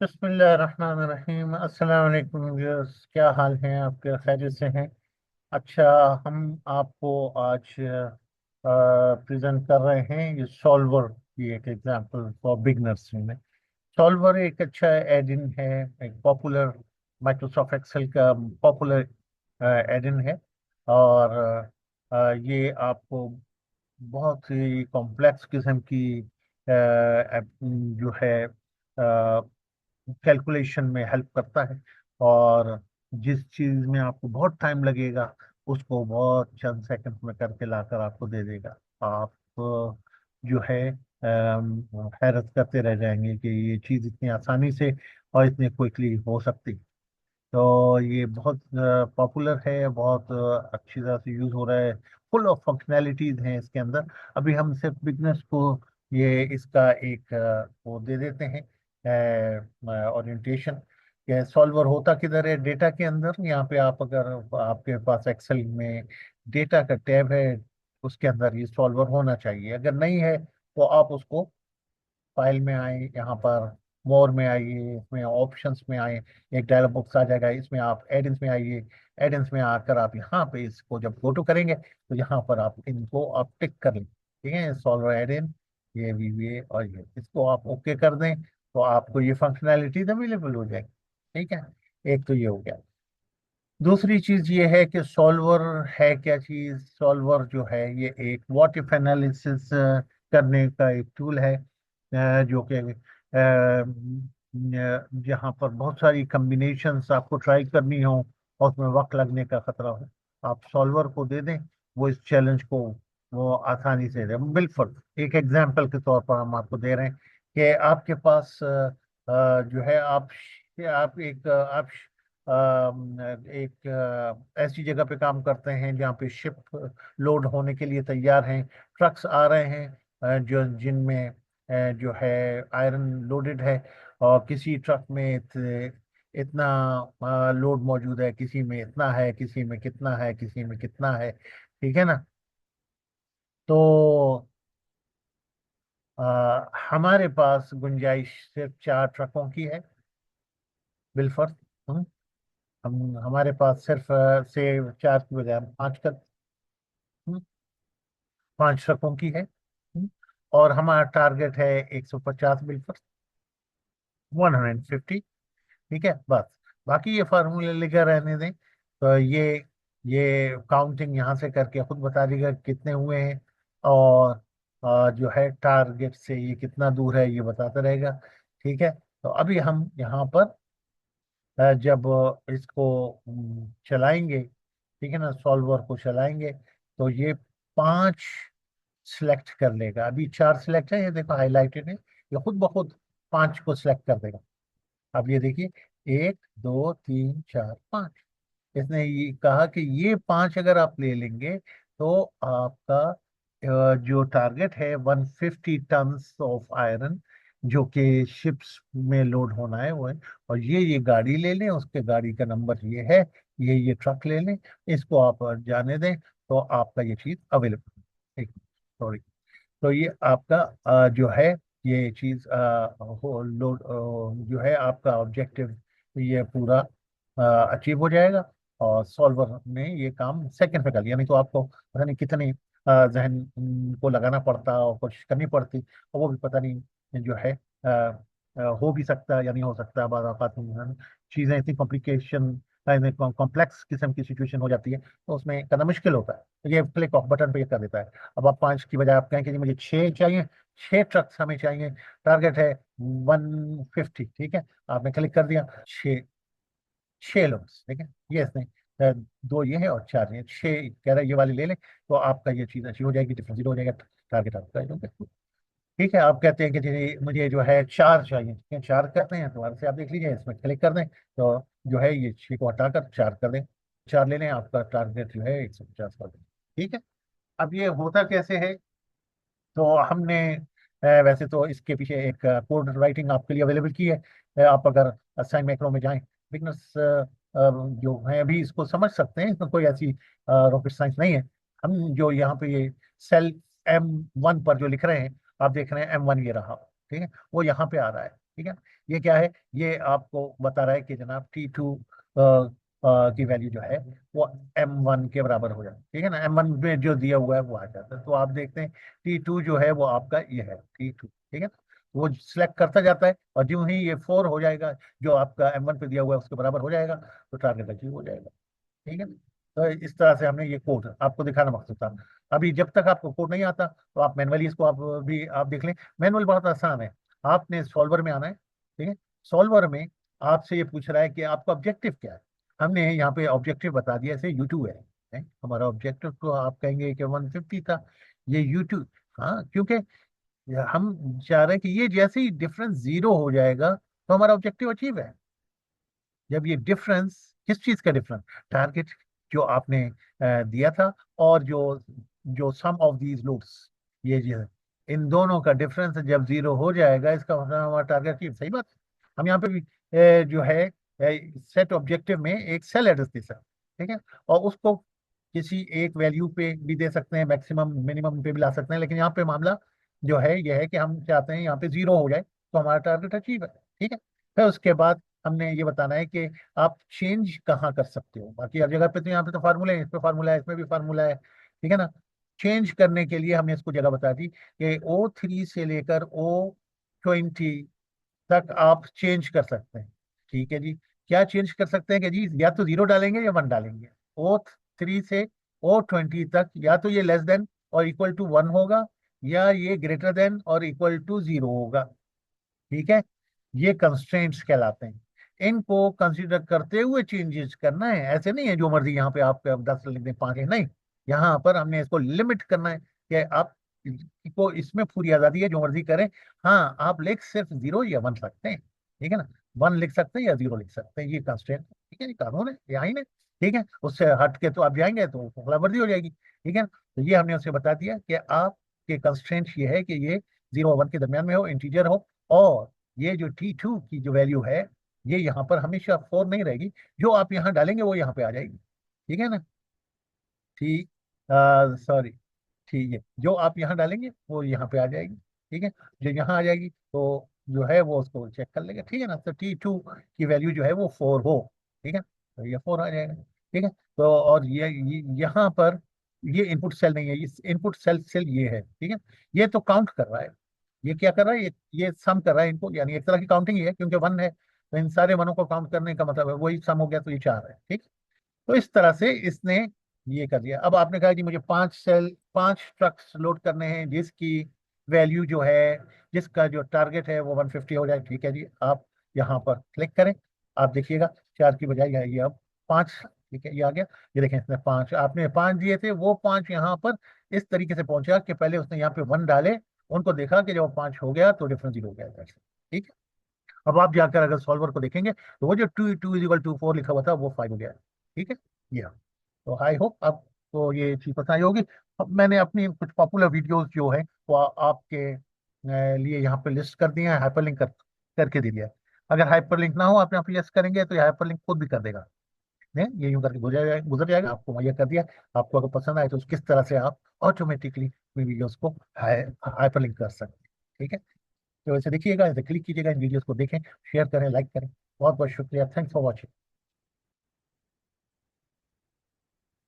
बिस्मिल्लाहिर्रहमानिर्रहीम। अस्सलाम वालेकुम व्यूअर्स, क्या हाल है आपके? खैरियत से हैं? अच्छा, हम आपको आज प्रेजेंट कर रहे हैं ये सॉल्वर की एक एग्जांपल फॉर बिगनर्स में। सॉल्वर एक अच्छा एडिन है, एक पॉपुलर माइक्रोसॉफ्ट एक्सेल का पॉपुलर एडिन है। और ये आपको बहुत ही कॉम्प्लेक्स किस्म की जो है कैलकुलेशन में हेल्प करता है। और जिस चीज में आपको बहुत टाइम लगेगा उसको बहुत चंद सेकंड में करके लाकर आपको दे देगा। आप जो है हैरत करते रह जाएंगे कि ये चीज इतनी आसानी से और इतनी क्विकली हो सकती। तो ये बहुत पॉपुलर है, बहुत अच्छी तरह से यूज हो रहा है। फुल ऑफ फंक्शनैलिटीज हैं इसके अंदर। अभी हम सिर्फ बिजनेस को ये इसका एक वो दे देते हैं ओरिएंटेशन। ये सॉल्वर होता किधर है? डेटा के अंदर। यहाँ पे आप अगर आपके पास एक्सेल में डेटा का टैब है, उसके अंदर ये सॉल्वर होना चाहिए। अगर नहीं है तो आप उसको फाइल में आए, यहाँ पर मोर में आइए, इसमें ऑप्शंस में आए, एक डायलॉग बॉक्स आ जाएगा, इसमें आप एडिंस में आइए। एडिंस में आकर आप यहाँ पे इसको जब गो टू करेंगे तो यहाँ पर आप इनको आप टिक कर लें। ठीक है, सॉल्वर एडिन, ये वीवीए और ये, इसको आप ओके कर दें तो आपको ये फंक्शनैलिटीज अवेलेबल हो जाएगी। ठीक है, एक तो ये हो गया। दूसरी चीज ये है कि सॉल्वर है क्या चीज? सॉल्वर जो है ये एक व्हाट इफ एनालिसिस करने का एक टूल है, जो कि जहाँ पर बहुत सारी कम्बिनेशंस आपको ट्राई करनी हो और उसमें वक्त लगने का खतरा हो, आप सॉल्वर को दे दें, वो इस चैलेंज को वो आसानी से दे। बिल्कुल एक एग्जांपल के तौर पर हम आपको दे रहे हैं कि आपके पास जो है आप एक ऐसी जगह पे काम करते हैं जहाँ पे शिप लोड होने के लिए तैयार हैं। ट्रक्स आ रहे हैं जो जिनमें जो है आयरन लोडेड है। और किसी ट्रक में इतना लोड मौजूद है, किसी में इतना है, किसी में कितना है, किसी में कितना है। ठीक है ना? तो हमारे पास गुंजाइश सिर्फ 4 ट्रकों की है बिलफर्ज। हम हमारे पास सिर्फ से 4 की बजाय हम 5 कर, हम्म, 5 ट्रकों की है। और हमारा टारगेट है 150 बिलफर्ज, 150। ठीक है, बस। बाकी ये फार्मूले लेकर रहने दें। तो ये काउंटिंग यहाँ से करके खुद बता देगा कितने हुए हैं। और जो है टारगेट से ये कितना दूर है ये बताता रहेगा। ठीक है, तो अभी हम यहाँ पर जब इसको चलाएंगे, ठीक है ना, सॉल्वर को चलाएंगे तो ये 5 सिलेक्ट कर लेगा। अभी 4 सिलेक्ट है, ये देखो हाईलाइटेड है, ये खुद ब खुद 5 को सिलेक्ट कर देगा। अब ये देखिए, 1 2 3 4 5। इसने ये कहा कि ये 5 अगर आप ले लेंगे तो आपका जो टारगेट है 150 टन्स ऑफ आयरन, जो कि शिप्स में लोड होना है वो है। और ये गाड़ी ले लें, उसके गाड़ी का नंबर ये है, ये ट्रक ले लें, इसको आप जाने दें तो आपका ये चीज अवेलेबल। ठीक, सॉरी। तो ये आपका जो है ये चीज हो लोड जो है आपका ऑब्जेक्टिव ये पूरा अचीव हो जाएगा। और सॉल्वर में ये काम सेकंड पे कर लिया, नहीं तो आपको पता नहीं कितनी जहन को लगाना पड़ता और कोशिश करनी पड़ती, और वो भी पता नहीं जो है हो भी सकता है या नहीं हो सकता। बाद औक़ात में चीज़ें इतनी कॉम्प्लिकेशन कॉम्प्लेक्स किस्म की सिचुएशन हो जाती है तो उसमें करना मुश्किल होता है। तो ये क्लिक ऑफ बटन पे ये कर देता है। अब आप 5 की बजाय आप कहें कि जी मुझे 6 चाहिए, 6 ट्रक्स हमें चाहिए, टारगेट है 150। ठीक है, आपने क्लिक कर दिया, 6 लोग। ठीक है, ये इसने 2 ये है और 4 ये, 6 कह रहा है ये वाली ले लें तो आपका ये चीज़ अच्छी हो जाएगी, डिफरेंस जीरो हो जाएगा, टारगेट आपका ये हो गया। ठीक है, आप कहते हैं कि जी मुझे जो है 4 चाहिए, ठीक है, 4 करते हैं, दोबारा से आप देख लीजिए, इसमें क्लिक कर दें तो जो है ये 6 को हटाकर 4 कर दें। 4 ले लें, आपका टारगेट जो है 150 कर दें। ठीक है, अब ये होता कैसे है? तो हमने वैसे तो इसके पीछे एक कोड राइटिंग आपके लिए अवेलेबल की है। आप अगर साइन मैक्रो में जाएं, बिगनर्स जो है अभी इसको समझ सकते हैं, इसमें कोई ऐसी रॉकेट साइंस नहीं है। हम जो यहाँ पे ये सेल M1 पर जो लिख रहे हैं, आप देख रहे हैं M1 ये रहा। ठीक है, वो यहाँ पे आ रहा है। ठीक है। ये क्या है, ये आपको बता रहा है कि जनाब T2 की वैल्यू जो है वो M1 के बराबर हो जाए, ठीक है ना। M1 में जो दिया हुआ है वो आ जाता है। तो आप देखते हैं T2 जो है वो आपका ये है T2, ठीक है। वो सिलेक्ट करता जाता है और जो ही ये 4 हो जाएगा, जो आपका M1 पे दिया हुआ है उसके बराबर हो जाएगा, तो टारगेट अचीव हो जाएगा, ठीक है। तो इस तरह से हमने ये कोड आपको दिखाना मकसद था। अभी जब तक आपको कोड नहीं आता तो आप मैनुअली इसको आप भी आप देख लें। मैनुअल बहुत आसान है। आपने सॉल्वर में आना है, ठीक है। सॉल्वर में आपसे ये पूछ रहा है कि आपका ऑब्जेक्टिव क्या है। हमने यहाँ पे ऑब्जेक्टिव बता दिया, जैसे U2 है। हमारा ऑब्जेक्टिव तो आप कहेंगे कि 150 था, ये U2। हाँ, क्योंकि हम चाह रहे हैं कि ये जैसे ही डिफरेंस जीरो हो जाएगा तो हमारा ऑब्जेक्टिव अचीव है। जब ये डिफरेंस, किस चीज का डिफरेंस, टारगेट जो आपने दिया था, और जो जो सम ऑफ दीज लूप्स, ये जो है, इन दोनों का डिफरेंस जब जीरो हो जाएगा, इसका मतलब हमारा टारगेट अचीव। सही बात है। हम यहाँ पे भी जो है सेट ऑब्जेक्टिव में एक सेल एड्रेस दे सकते हैं, ठीक है। और उसको किसी एक वैल्यू पे भी दे सकते हैं, मैक्सिमम मिनिमम पे भी ला सकते हैं, लेकिन यहाँ पे मामला जो है यह है कि हम चाहते हैं यहाँ पे जीरो हो जाए तो हमारा टारगेट अचीव है, ठीक है। फिर उसके बाद हमने ये बताना है कि आप चेंज कहाँ कर सकते हो। बाकी हर जगह पे तो यहाँ पे तो फार्मूला है, इस पे फार्मूला है, इसमें भी फार्मूला है, ठीक है ना। चेंज करने के लिए हमने इसको जगह बता दी कि O3 से लेकर O20 तक आप चेंज कर सकते हैं, ठीक है जी। क्या चेंज कर सकते हैं कि जी, या तो जीरो डालेंगे या वन डालेंगे। O3 से O20 तक या तो ये लेस देन और इक्वल टू वन होगा, या ये ग्रेटर देन और इक्वल टू जीरो होगा, ठीक है। ये कंस्ट्रेंट्स कहलाते हैं। इनको कंसीडर करते हुए चेंजेस करना है। ऐसे नहीं है जो मर्जी यहाँ पे आप 10 लिख दें, 5 है, नहीं। यहाँ पर हमने इसको लिमिट करना है कि आप को इसमें पूरी आजादी है, जो मर्जी करें। हाँ, आप लिख सिर्फ जीरो या वन सकते हैं, ठीक है ना। वन लिख सकते हैं या जीरो लिख सकते हैं, ये कंस्ट्रेंट, ठीक है, ये कानून है, ये आइन है, ठीक है। उससे हट के तो आप जाएंगे तो खिलाफवर्जी हो जाएगी, ठीक है। तो ये हमने उसे बता दिया कि आपके कंस्ट्रेंट ये है कि ये जीरो और वन के दरमियान में हो, इंटीजर हो, और ये जो T2 की जो वैल्यू है, ये यहाँ पर हमेशा 4 नहीं रहेगी। जो आप यहाँ डालेंगे वो यहाँ पे आ जाएगी, ठीक है ना। ठीक, सॉरी, ठीक है, जो आप यहाँ डालेंगे वो यहाँ पे आ जाएगी, ठीक है। जो यहाँ आ जाएगी तो जो है वो उसको चेक कर लेगा, ठीक है ना। तो T2 की वैल्यू जो है वो 4 हो, ठीक है, तो ये 4 आ जाएगा, ठीक है। तो और यहाँ पर ये इनपुट सेल नहीं है, ये इनपुट सेल ये है, ठीक है। ये तो काउंट कर रहा है, ये क्या कर रहा है, ये सम कर रहा है इनको, यानी एक तरह की काउंटिंग ही है, क्योंकि वन है तो इन सारे वनों को काउंट करने का मतलब है वही सम हो गया, तो ये 4 है, ठीक। तो इस तरह से इसने ये कर दिया। अब आपने कहा कि मुझे 5 ट्रक्स लोड करने हैं, जिसकी वैल्यू जो है, जिसका जो टारगेट है वो 150 हो जाए, ठीक है जी। आप यहाँ पर क्लिक करें, आप देखिएगा 4 की बजाय ये अब 5, ठीक है, ये आ गया। ये देखें, इसने 5, आपने 5 दिए थे, वो 5 यहाँ पर इस तरीके से पहुंचा कि पहले उसने यहाँ पे 1 डाले, उनको देखा कि जब 5 हो गया तो डिफरेंस 0 हो गया, ठीक है। अब आप जाकर अगर सॉल्वर को देखेंगे तो वो जो 2 2 = 4 लिखा हुआ था वो 5 हो गया, ठीक है। ये, तो आई होप आपको ये चीज पता ही होगी। अब मैंने अपनी कुछ पॉपुलर वीडियोस जो है वो आपके लिए यहाँ पे लिस्ट कर दिए हैं, हाइपरलिंक करके दे दिया है। अगर हाइपरलिंक ना हो, आप यहाँ पे यस करेंगे तो ये हाइपरलिंक खुद भी कर देगा, नहीं, ये यूं करके गुजर जाएगा, आपको मुहैया कर दिया। आपको अगर पसंद आए तो किस तरह से आप ऑटोमेटिकली वीडियोस को हाइपरलिंक कर सकते हैं, ठीक है। तो वैसे देखिएगा, ऐसे क्लिक कीजिएगा, इन वीडियोस को देखें, शेयर करें, लाइक करें। बहुत बहुत शुक्रिया, थैंक्स फॉर वॉचिंग।